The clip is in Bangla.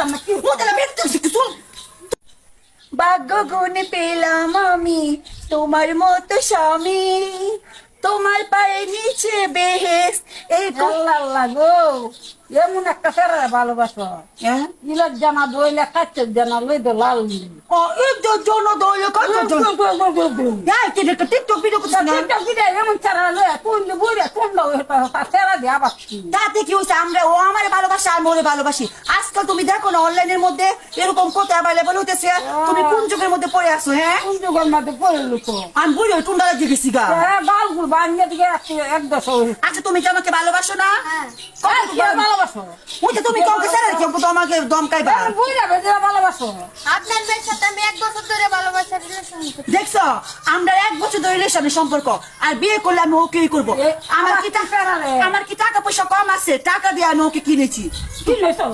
শুনতাম না কি ভাগ্য গুণে পেলাম আমি তোমার মতো স্বামী, তোমার পায়ের নিচে বেহেস এই আল্লাহ গো এমন একটা ফেরা ভালোবাসো হ্যাঁ ইলার জানা দইলে কাচ্ছে জানা লই দো লাল ও এই জন দইলে কত জন হ্যাঁ কি রে টিকটক ভিডিও করছিস না এমন ছাড়া লয় কোন বুড়ে কোন ফেরা দিয়া বাচ্চি তাতে কি হয়েছে আমরা ও আমার ভালোবাসা আমি ওরে ভালোবাসি আজকাল তুমি দেখো না অনলাইনের মধ্যে এরকম কত অ্যাভেলেবল হইতেছে তুমি কোন যুগের মধ্যে পড়ে আসো হ্যাঁ কোন যুগের মধ্যে পড়ে লুকো আমি বুঝি ওই টুন্ডালা জিগেছি গা বালগুল বানিয়ে দিকে এক দশা আচ্ছা তুমি কি আমাকে ভালোবাসো না ভালোবাসো ওই যে তুমি কমকে ছেড়ে কেউ তো আমাকে দমকাইবা বুড়া বেজে ভালোবাসো আপনার মেয়ের সাথে আমি 1 বছর ধরে ভালোবাসার রিলেশন করছি। দেখছো আমরা 1 বছর ধরে রিলেশনের সম্পর্ক আর বিয়ে করলে আমি ওকেই করবো আমার কি টাকা পয়সা কম আছে টাকা দিয়ে আমি ওকে কিনেছি কি লইছো